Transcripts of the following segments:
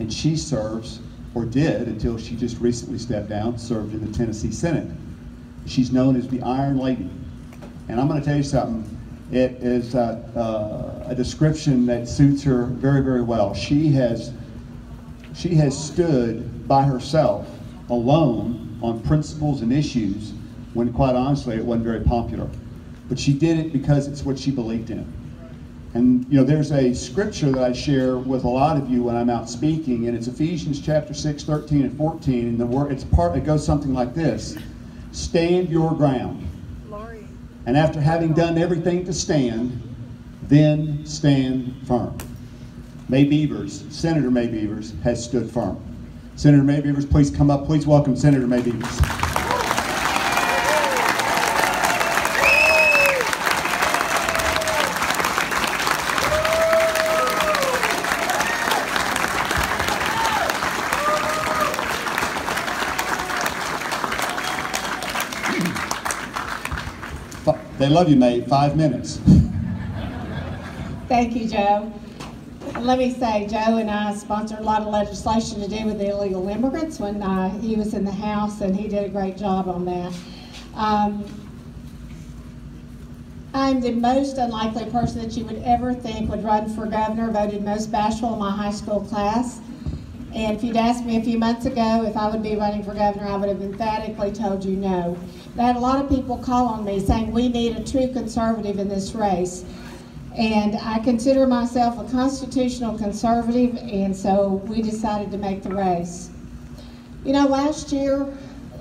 and she serves, or did until she just recently stepped down, served in the Tennessee Senate. She's known as the Iron Lady. And I'm going to tell you something, it is a description that suits her very, very well. She has stood by herself, alone, on principles and issues when, quite honestly, it wasn't very popular. But she did it because it's what she believed in. And you know, there's a scripture that I share with a lot of you when I'm out speaking, and it's Ephesians chapter 6, 13 and 14, and it goes something like this: stand your ground. Glory. And after having done everything to stand, then stand firm. Mae Beavers, Senator Mae Beavers, has stood firm. Senator Mae Beavers, please come up. Please welcome Senator Mae Beavers. They love you, Mae. 5 minutes. Thank you, Joe. Let me say, Joe and I sponsored a lot of legislation to do with the illegal immigrants when he was in the House, and he did a great job on that. I'm the most unlikely person that you would ever think would run for governor, voted most bashful in my high school class. And if you'd asked me a few months ago if I would be running for governor, I would have emphatically told you no. I had a lot of people call on me saying we need a true conservative in this race. And I consider myself a constitutional conservative, and so we decided to make the race. You know, last year,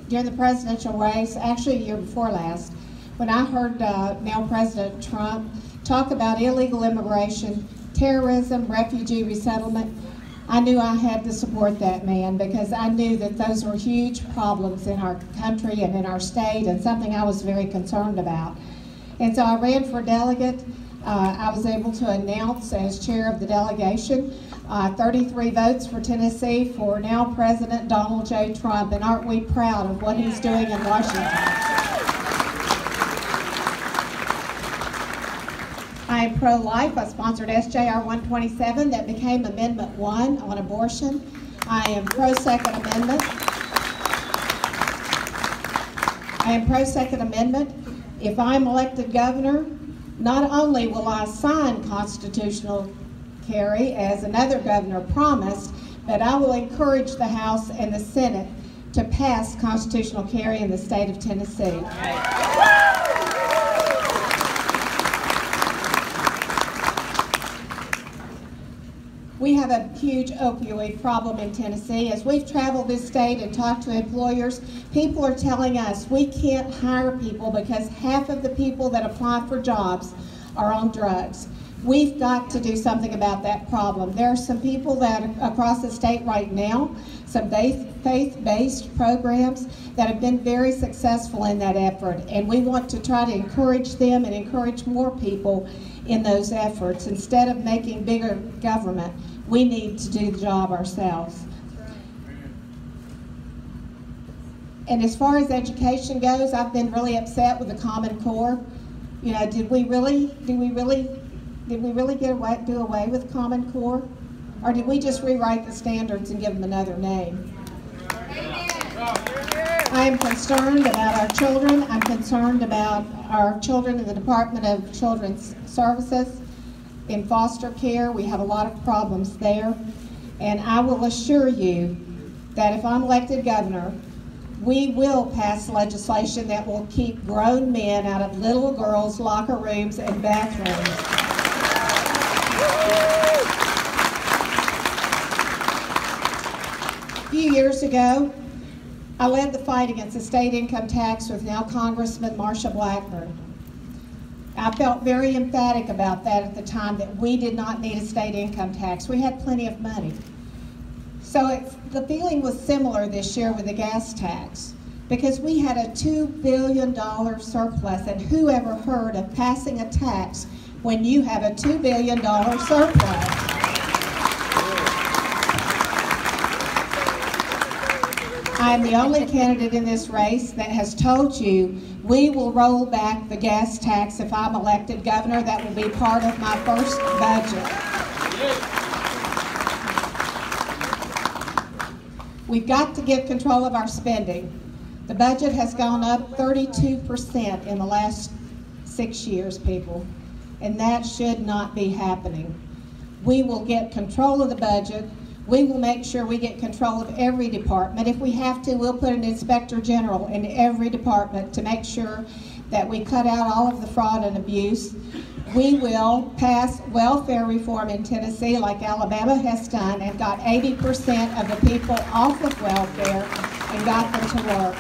during the presidential race, actually a year before last, when I heard now President Trump talk about illegal immigration, terrorism, refugee resettlement, I knew I had to support that man, because I knew that those were huge problems in our country and in our state, and something I was very concerned about. And so I ran for delegate. I was able to announce as chair of the delegation 33 votes for Tennessee for now President Donald J. Trump, and aren't we proud of what he's doing in Washington? I am pro-life. I sponsored SJR 127 that became Amendment 1 on abortion. I am pro-Second Amendment. If I'm elected governor, not only will I sign constitutional carry, as another governor promised, but I will encourage the House and the Senate to pass constitutional carry in the state of Tennessee. We have a huge opioid problem in Tennessee. As we've traveled this state and talked to employers, people are telling us we can't hire people because half of the people that apply for jobs are on drugs. We've got to do something about that problem. There are some people that across the state right now, some faith-based programs that have been very successful in that effort, and we want to try to encourage them and encourage more people in those efforts. Instead of making bigger government, we need to do the job ourselves. And as far as education goes, I've been really upset with the Common Core. You know, did we really do away with Common Core? Or did we just rewrite the standards and give them another name? I am concerned about our children. I'm concerned about our children in the Department of Children's Services. In foster care, we have a lot of problems there. And I will assure you that if I'm elected governor, we will pass legislation that will keep grown men out of little girls' locker rooms and bathrooms. A few years ago, I led the fight against the state income tax with now Congressman Marsha Blackburn. I felt very emphatic about that at the time, that we did not need a state income tax. We had plenty of money. So the feeling was similar this year with the gas tax, because we had a $2 billion surplus, and who ever heard of passing a tax when you have a $2 billion surplus? I am the only candidate in this race that has told you we will roll back the gas tax if I'm elected governor. That will be part of my first budget. We've got to get control of our spending. The budget has gone up 32% in the last 6 years, people, and that should not be happening. We will get control of the budget. We will make sure we get control of every department. If we have to, we'll put an inspector general in every department to make sure that we cut out all of the fraud and abuse. We will pass welfare reform in Tennessee like Alabama has done and got 80% of the people off of welfare and got them to work.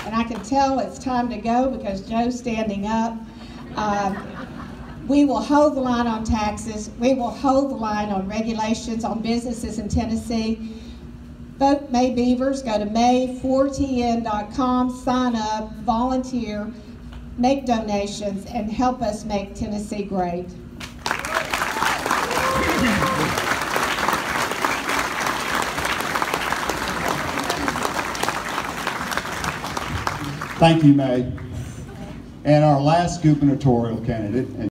And I can tell it's time to go because Joe's standing up. We will hold the line on taxes. We will hold the line on regulations on businesses in Tennessee. Vote Mae Beavers. Go to Mae4TN.com, sign up, volunteer, make donations, and help us make Tennessee great. Thank you, Mae. And our last gubernatorial candidate.